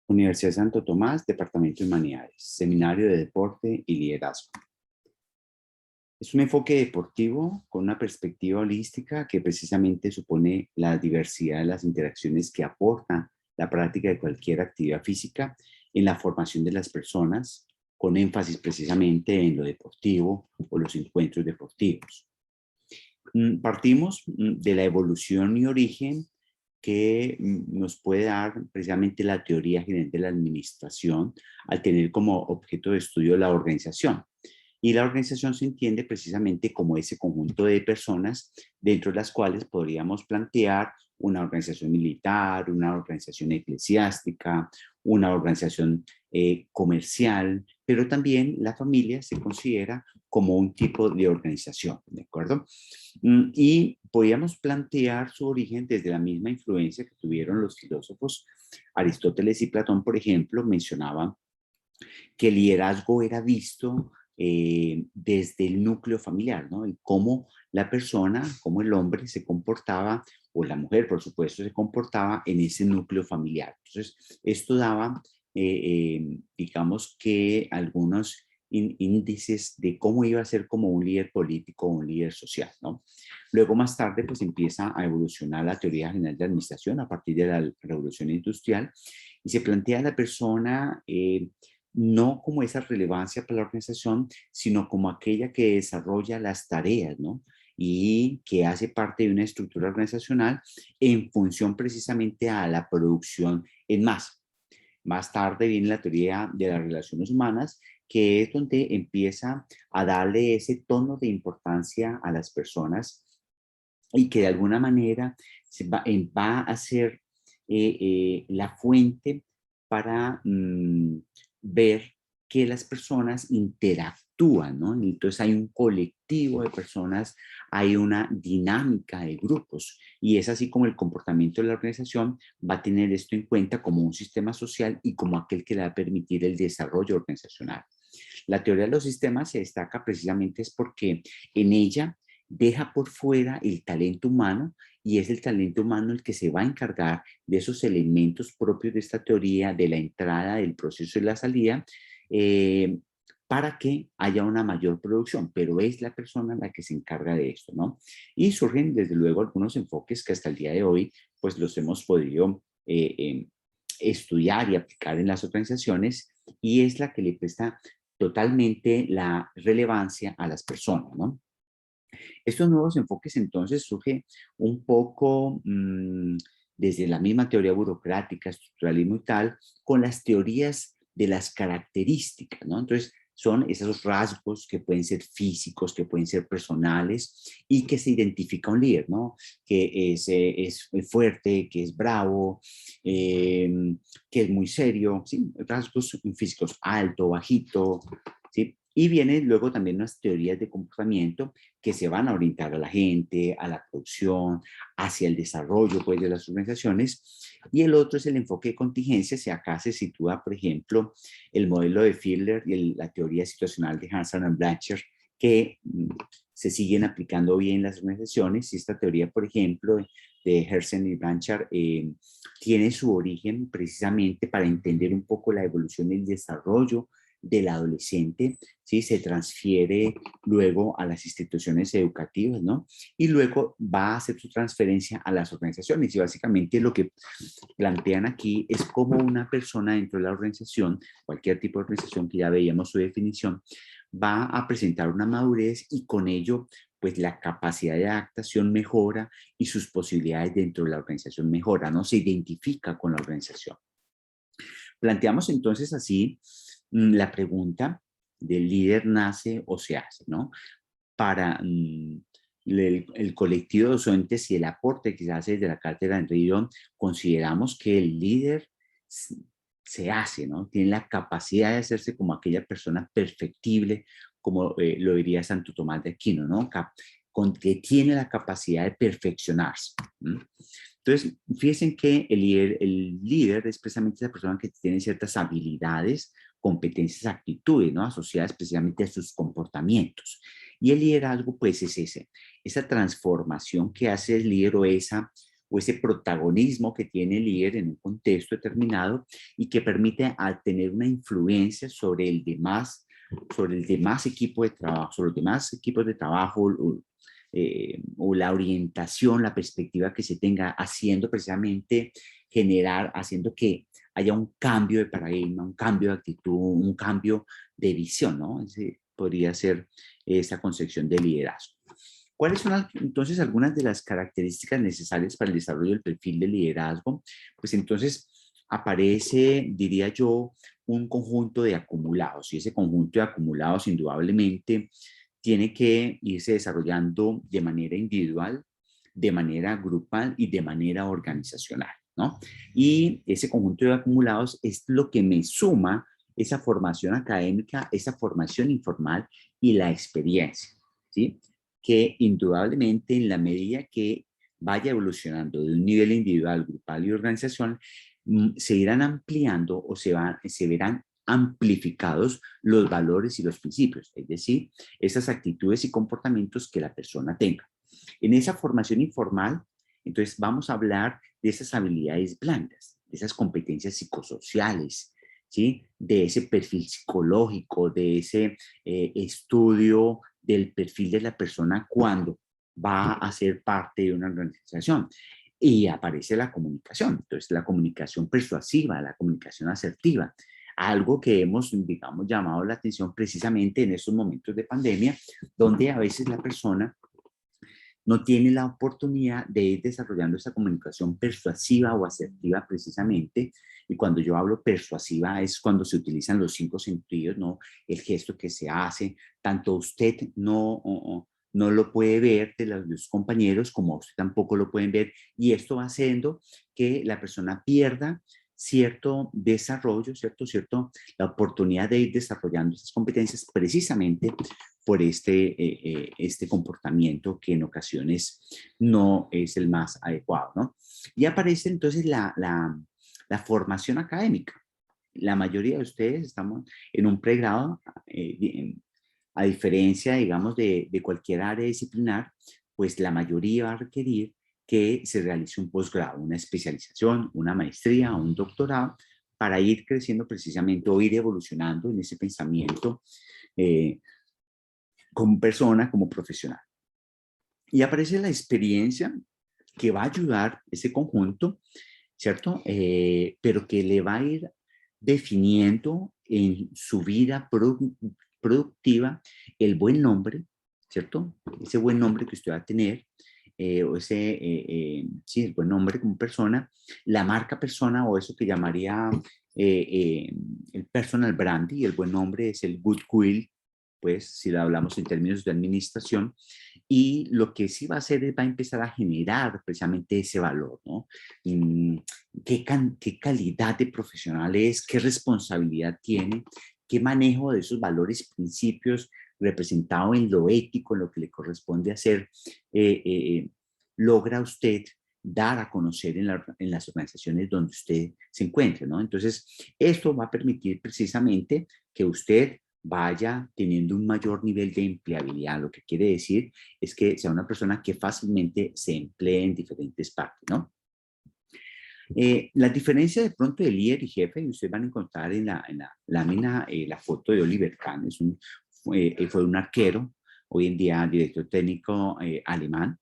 Universidad de Santo Tomás, Departamento de Humanidades, Seminario de Deporte y Liderazgo. Es un enfoque deportivo con una perspectiva holística que precisamente supone la diversidad de las interacciones que aporta la práctica de cualquier actividad física en la formación de las personas, con énfasis precisamente en lo deportivo o los encuentros deportivos. Partimos de la evolución y origen que nos puede dar precisamente la teoría general de la administración al tener como objeto de estudio la organización. Y la organización se entiende precisamente como ese conjunto de personas dentro de las cuales podríamos plantear una organización militar, una organización eclesiástica, una organización comercial, pero también la familia se considera como un tipo de organización, ¿de acuerdo? Y podríamos plantear su origen desde la misma influencia que tuvieron los filósofos. Aristóteles y Platón, por ejemplo, mencionaban que el liderazgo era visto desde el núcleo familiar, ¿no? Y cómo la persona, cómo el hombre se comportaba, o la mujer, por supuesto, se comportaba en ese núcleo familiar. Entonces, esto daba, digamos que algunos índices de cómo iba a ser como un líder político o un líder social, ¿no? Luego, más tarde, pues empieza a evolucionar la teoría general de administración a partir de la revolución industrial y se plantea a la persona no como esa relevancia para la organización, sino como aquella que desarrolla las tareas, ¿no? Y que hace parte de una estructura organizacional en función precisamente a la producción en masa. Más tarde viene la teoría de las relaciones humanas, que es donde empieza a darle ese tono de importancia a las personas y que de alguna manera va a ser la fuente para ver que las personas interactúan, ¿no? Entonces hay un colectivo de personas, hay una dinámica de grupos y es así como el comportamiento de la organización va a tener esto en cuenta como un sistema social y como aquel que le va a permitir el desarrollo organizacional. La teoría de los sistemas se destaca precisamente es porque en ella deja por fuera el talento humano y es el talento humano el que se va a encargar de esos elementos propios de esta teoría, de la entrada, del proceso y la salida, eh, para que haya una mayor producción, pero es la persona la que se encarga de esto, ¿no? Y surgen desde luego algunos enfoques que hasta el día de hoy pues los hemos podido estudiar y aplicar en las organizaciones y es la que le presta totalmente la relevancia a las personas, ¿no? Estos nuevos enfoques entonces surge un poco desde la misma teoría burocrática, estructuralismo y tal, con las teorías de las características, ¿no? Entonces, son esos rasgos que pueden ser físicos, que pueden ser personales y que se identifica un líder, ¿no? Que es fuerte, que es bravo, que es muy serio, ¿sí? Rasgos físicos, alto, bajito, ¿sí? Y vienen luego también unas teorías de comportamiento que se van a orientar a la gente, a la producción, hacia el desarrollo pues, de las organizaciones. Y el otro es el enfoque de contingencias, y acá se sitúa, por ejemplo, el modelo de Fiedler y la teoría situacional de Hanson and Blanchard, que se siguen aplicando bien en las organizaciones. Y esta teoría, por ejemplo, de Hanson y Blanchard, tiene su origen precisamente para entender un poco la evolución y el desarrollo del adolescente, ¿sí? Se transfiere luego a las instituciones educativas, ¿no? Y luego va a hacer su transferencia a las organizaciones. Y básicamente lo que plantean aquí es cómo una persona dentro de la organización, cualquier tipo de organización que ya veíamos su definición, va a presentar una madurez y con ello pues la capacidad de adaptación mejora y sus posibilidades dentro de la organización mejora, ¿no? Se identifica con la organización. Planteamos entonces así la pregunta del líder nace o se hace, ¿no? Para el colectivo docentes y el aporte que se hace desde la cátedra de Enrique, consideramos que el líder se hace, ¿no? Tiene la capacidad de hacerse como aquella persona perfectible, como lo diría Santo Tomás de Aquino, ¿no? Que tiene la capacidad de perfeccionarse. Entonces, fíjense que el líder es precisamente esa persona que tiene ciertas habilidades, competencias, actitudes, ¿no? Asociadas precisamente a sus comportamientos. Y el liderazgo, pues, es esa transformación que hace el líder o esa o ese protagonismo que tiene el líder en un contexto determinado y que permite tener una influencia sobre el demás equipo de trabajo, sobre los demás equipos de trabajo o la orientación, la perspectiva que se tenga, haciendo precisamente haciendo que haya un cambio de paradigma, un cambio de actitud, un cambio de visión, ¿no? Ese podría ser esa concepción de liderazgo. ¿Cuáles son entonces algunas de las características necesarias para el desarrollo del perfil de liderazgo? Pues entonces aparece, diría yo, un conjunto de acumulados, y ese conjunto de acumulados indudablemente tiene que irse desarrollando de manera individual, de manera grupal y de manera organizacional, ¿no? Y ese conjunto de acumulados es lo que me suma esa formación académica, esa formación informal y la experiencia, ¿sí? Que indudablemente en la medida que vaya evolucionando de un nivel individual, grupal y organizacional, se irán ampliando o se verán amplificados los valores y los principios, es decir, esas actitudes y comportamientos que la persona tenga. En esa formación informal, entonces vamos a hablar de esas habilidades blandas, de esas competencias psicosociales, ¿sí? De ese perfil psicológico, de ese estudio del perfil de la persona cuando va a ser parte de una organización. Y aparece la comunicación, entonces la comunicación persuasiva, la comunicación asertiva, algo que hemos, digamos, llamado la atención precisamente en estos momentos de pandemia, donde a veces la persona no tiene la oportunidad de ir desarrollando esa comunicación persuasiva o asertiva precisamente. Y cuando yo hablo persuasiva es cuando se utilizan los 5 sentidos, ¿no? El gesto que se hace, tanto usted no lo puede ver de los compañeros como usted tampoco lo pueden ver. Y esto va haciendo que la persona pierda cierto desarrollo, la oportunidad de ir desarrollando esas competencias precisamente por este comportamiento que en ocasiones no es el más adecuado, ¿no? Y aparece entonces la formación académica. La mayoría de ustedes estamos en un pregrado, a diferencia, digamos, de cualquier área disciplinar, pues la mayoría va a requerir que se realice un posgrado, una especialización, una maestría o un doctorado para ir creciendo precisamente o ir evolucionando en ese pensamiento como persona, como profesional. Y aparece la experiencia que va a ayudar ese conjunto, ¿cierto? Pero que le va a ir definiendo en su vida productiva el buen nombre, ¿cierto? Ese buen nombre que usted va a tener, sí, el buen nombre como persona, la marca persona o eso que llamaría el personal branding, y el buen nombre es el goodwill, pues si lo hablamos en términos de administración, y lo que sí va a hacer es va a empezar a generar precisamente ese valor, ¿no? ¿Qué calidad de profesional es? ¿Qué responsabilidad tiene? ¿Qué manejo de esos valores, principios representado en lo ético, en lo que le corresponde hacer, logra usted dar a conocer en las organizaciones donde usted se encuentre, ¿no? Entonces, esto va a permitir precisamente que usted vaya teniendo un mayor nivel de empleabilidad. Lo que quiere decir es que sea una persona que fácilmente se emplee en diferentes partes, ¿no? La diferencia de pronto de líder y jefe, y ustedes van a encontrar en la lámina la foto de Oliver Kahn, fue un arquero, hoy en día director técnico alemán,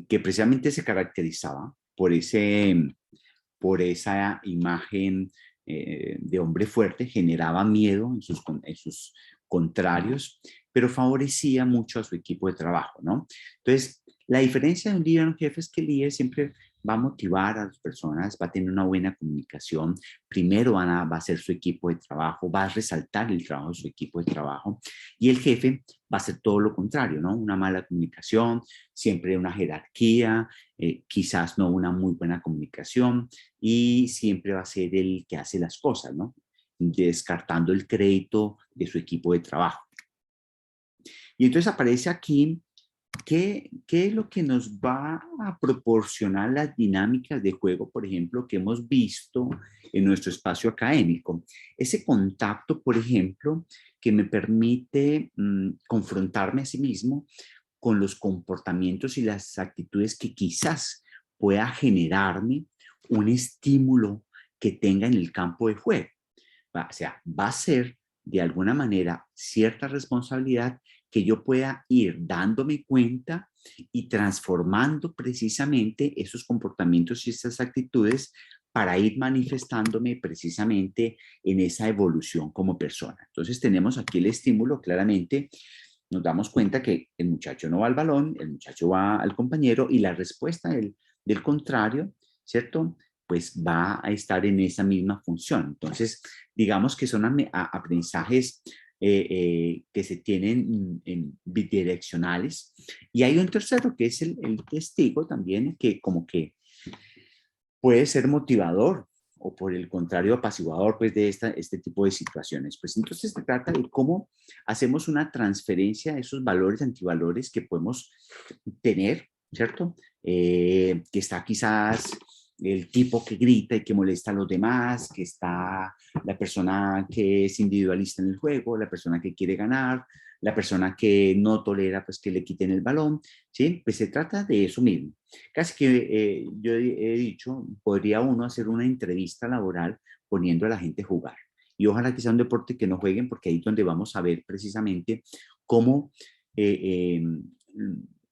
que precisamente se caracterizaba por esa imagen de hombre fuerte, generaba miedo en sus contrarios, pero favorecía mucho a su equipo de trabajo, ¿no? Entonces, la diferencia de un líder y un jefe es que el líder siempre va a motivar a las personas, va a tener una buena comunicación, primero va a hacer su equipo de trabajo, va a resaltar el trabajo de su equipo de trabajo, y el jefe va a hacer todo lo contrario, ¿no? Una mala comunicación, siempre una jerarquía, quizás no una muy buena comunicación, y siempre va a ser el que hace las cosas, ¿no? Descartando el crédito de su equipo de trabajo. Y entonces aparece aquí ¿qué es lo que nos va a proporcionar las dinámicas de juego, por ejemplo, que hemos visto en nuestro espacio académico? Ese contacto, por ejemplo, que me permite confrontarme a sí mismo con los comportamientos y las actitudes que quizás pueda generarme un estímulo que tenga en el campo de juego. O sea, va a ser de alguna manera cierta responsabilidad que yo pueda ir dándome cuenta y transformando precisamente esos comportamientos y esas actitudes para ir manifestándome precisamente en esa evolución como persona. Entonces tenemos aquí el estímulo, claramente nos damos cuenta que el muchacho no va al balón, el muchacho va al compañero y la respuesta del contrario, ¿cierto? Pues va a estar en esa misma función. Entonces, digamos que son aprendizajes que se tienen bidireccionales. Y hay un tercero que es el testigo también, que como que puede ser motivador o por el contrario apaciguador pues, de este tipo de situaciones. Pues entonces se trata de cómo hacemos una transferencia de esos valores, antivalores que podemos tener, ¿cierto? Que está quizás el tipo que grita y que molesta a los demás, que está la persona que es individualista en el juego, la persona que quiere ganar, la persona que no tolera pues que le quiten el balón, ¿sí? Pues se trata de eso mismo. Casi que yo he dicho, podría uno hacer una entrevista laboral poniendo a la gente a jugar. Y ojalá que sea un deporte que no jueguen, porque ahí es donde vamos a ver precisamente cómo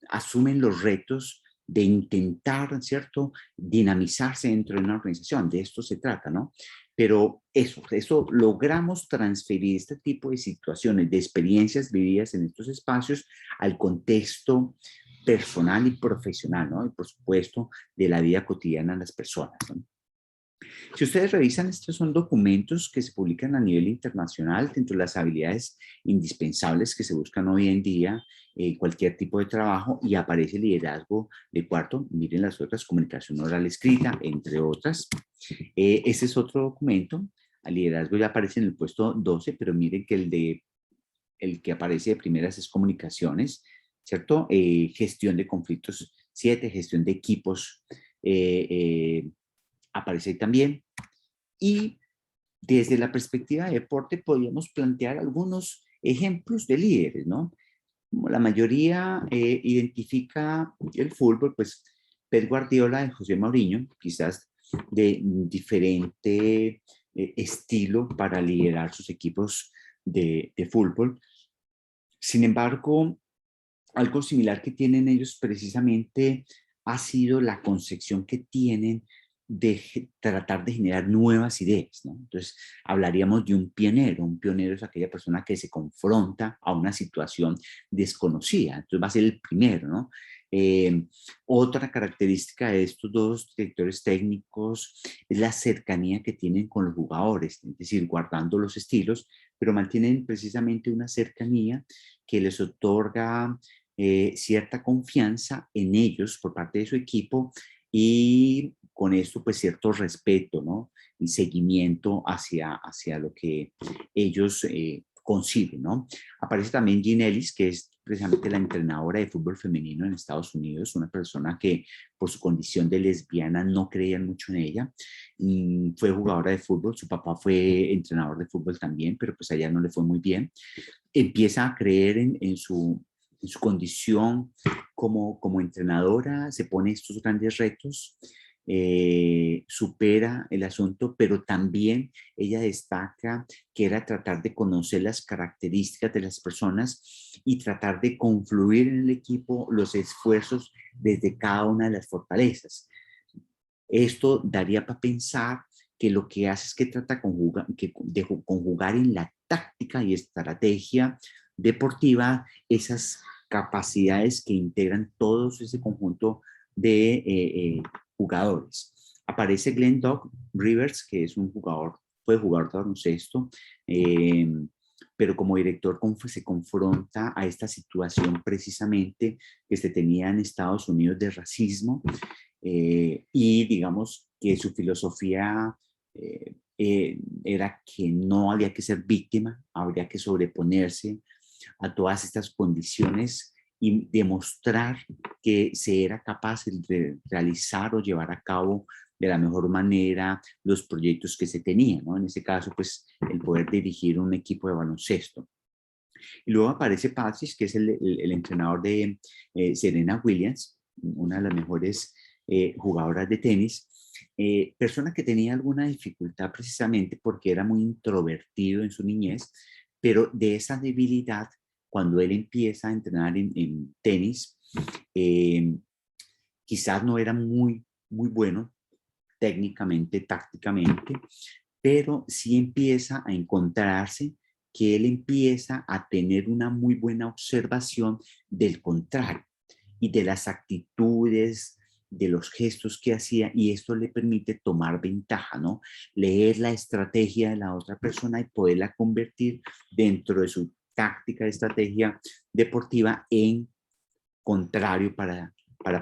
asumen los retos de intentar, ¿cierto?, dinamizarse dentro de una organización. De esto se trata, ¿no? Pero eso logramos transferir este tipo de situaciones, de experiencias vividas en estos espacios al contexto personal y profesional, ¿no? Y por supuesto, de la vida cotidiana de las personas, ¿no? Si ustedes revisan, estos son documentos que se publican a nivel internacional dentro de las habilidades indispensables que se buscan hoy en día en cualquier tipo de trabajo y aparece liderazgo de cuarto. Miren las otras, comunicación oral escrita, entre otras. Este es otro documento. El liderazgo ya aparece en el puesto 12, pero miren que el que aparece de primeras es comunicaciones, ¿cierto? Gestión de conflictos 7, gestión de equipos aparece también. Y desde la perspectiva de deporte podríamos plantear algunos ejemplos de líderes, ¿no? Como la mayoría identifica el fútbol, pues Pep Guardiola y José Mourinho, quizás de diferente estilo para liderar sus equipos de fútbol. Sin embargo, algo similar que tienen ellos precisamente ha sido la concepción que tienen de tratar de generar nuevas ideas, ¿no? Entonces, hablaríamos de un pionero. Un pionero es aquella persona que se confronta a una situación desconocida. Entonces, va a ser el primero, ¿no? Otra característica de estos dos directores técnicos es la cercanía que tienen con los jugadores, es decir, guardando los estilos, pero mantienen precisamente una cercanía que les otorga cierta confianza en ellos por parte de su equipo y con esto pues cierto respeto, ¿no? Y seguimiento hacia lo que ellos conciben, ¿no? Aparece también Jean Ellis, que es precisamente la entrenadora de fútbol femenino en Estados Unidos, una persona que por su condición de lesbiana no creían mucho en ella. Fue jugadora de fútbol, su papá fue entrenador de fútbol también, pero pues a ella no le fue muy bien. Empieza a creer en su condición como entrenadora, se pone estos grandes retos, supera el asunto, pero también ella destaca que era tratar de conocer las características de las personas y tratar de confluir en el equipo los esfuerzos desde cada una de las fortalezas. Esto daría para pensar que lo que hace es que trata de conjugar en la táctica y estrategia deportiva esas capacidades que integran todos ese conjunto de jugadores. Aparece Glenn Doug Rivers, que es un jugador, fue jugador de baloncesto, pero como director se confronta a esta situación precisamente que se tenía en Estados Unidos de racismo, y digamos que su filosofía era que no había que ser víctima, habría que sobreponerse a todas estas condiciones y demostrar que se era capaz de realizar o llevar a cabo de la mejor manera los proyectos que se tenían, ¿no? En ese caso, pues, el poder dirigir un equipo de baloncesto. Y luego aparece Patrick, que es el entrenador de Serena Williams, una de las mejores jugadoras de tenis, persona que tenía alguna dificultad precisamente porque era muy introvertido en su niñez, pero de esa debilidad, cuando él empieza a entrenar en tenis, eh, quizás no era muy bueno técnicamente, tácticamente, pero sí empieza a encontrarse que él empieza a tener una muy buena observación del contrario y de las actitudes, de los gestos que hacía, y esto le permite tomar ventaja, ¿no? Leer la estrategia de la otra persona y poderla convertir dentro de su táctica, estrategia deportiva en contrario para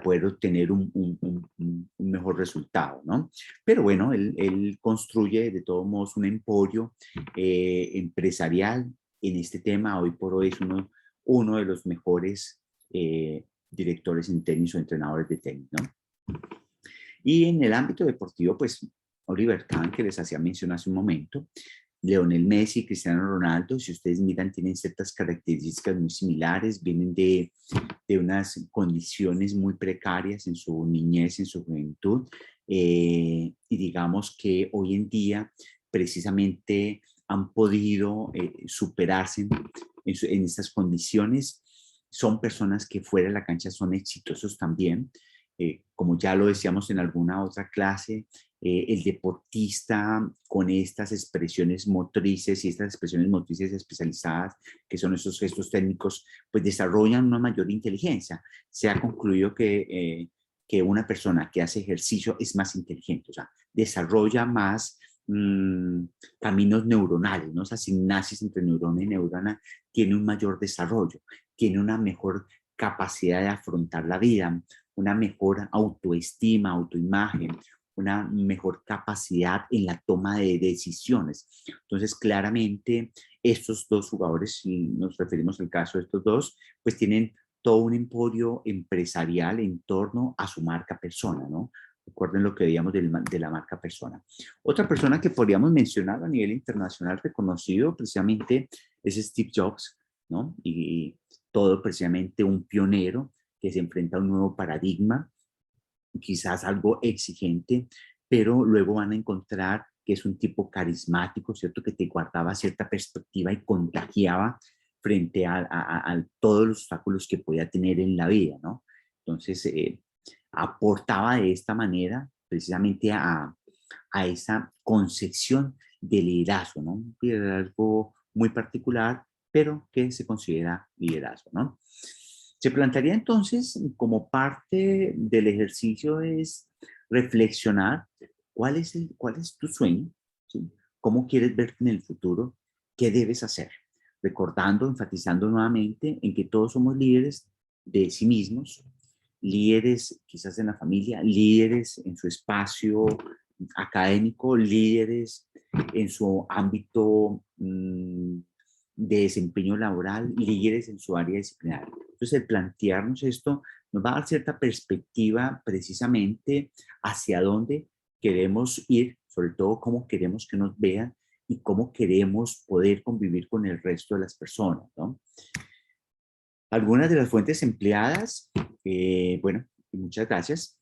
poder obtener un mejor resultado, ¿no? Pero bueno, él construye de todos modos un emporio empresarial en este tema. Hoy por hoy es uno de los mejores directores en tenis o entrenadores de tenis, ¿no? Y en el ámbito deportivo, pues Oliver Kahn, que les hacía mención hace un momento, Lionel Messi y Cristiano Ronaldo, si ustedes miran, tienen ciertas características muy similares, vienen de unas condiciones muy precarias en su niñez, en su juventud, y digamos que hoy en día precisamente han podido superarse en estas condiciones. Son personas que fuera de la cancha son exitosos también. Como ya lo decíamos en alguna otra clase, el deportista con estas expresiones motrices y estas expresiones motrices especializadas, que son esos gestos técnicos, pues desarrollan una mayor inteligencia. Se ha concluido que una persona que hace ejercicio es más inteligente, o sea, desarrolla más caminos neuronales, ¿no? Esa sinapsis entre neurona y neurona tiene un mayor desarrollo, tiene una mejor capacidad de afrontar la vida, una mejor autoestima, autoimagen, una mejor capacidad en la toma de decisiones. Entonces, claramente, estos dos jugadores, si nos referimos al caso de estos dos, pues tienen todo un emporio empresarial en torno a su marca persona, ¿no? Recuerden lo que veíamos de la marca persona. Otra persona que podríamos mencionar a nivel internacional reconocido precisamente es Steve Jobs, ¿no? Y todo precisamente un pionero que se enfrenta a un nuevo paradigma, quizás algo exigente, pero luego van a encontrar que es un tipo carismático, ¿cierto? Que te guardaba cierta perspectiva y contagiaba frente a todos los obstáculos que podía tener en la vida, ¿no? Entonces, aportaba de esta manera precisamente a esa concepción de liderazgo, ¿no? Un liderazgo muy particular, pero que se considera liderazgo, ¿no? Se plantearía entonces como parte del ejercicio es reflexionar cuál es tu sueño, ¿sí? ¿Cómo quieres verte en el futuro? ¿Qué debes hacer? Recordando, enfatizando nuevamente en que todos somos líderes de sí mismos, líderes quizás en la familia, líderes en su espacio académico, líderes en su ámbito de desempeño laboral, líderes en su área disciplinaria. Entonces, el plantearnos esto nos va a dar cierta perspectiva precisamente hacia dónde queremos ir, sobre todo cómo queremos que nos vean y cómo queremos poder convivir con el resto de las personas, ¿no? Algunas de las fuentes empleadas, bueno, muchas gracias.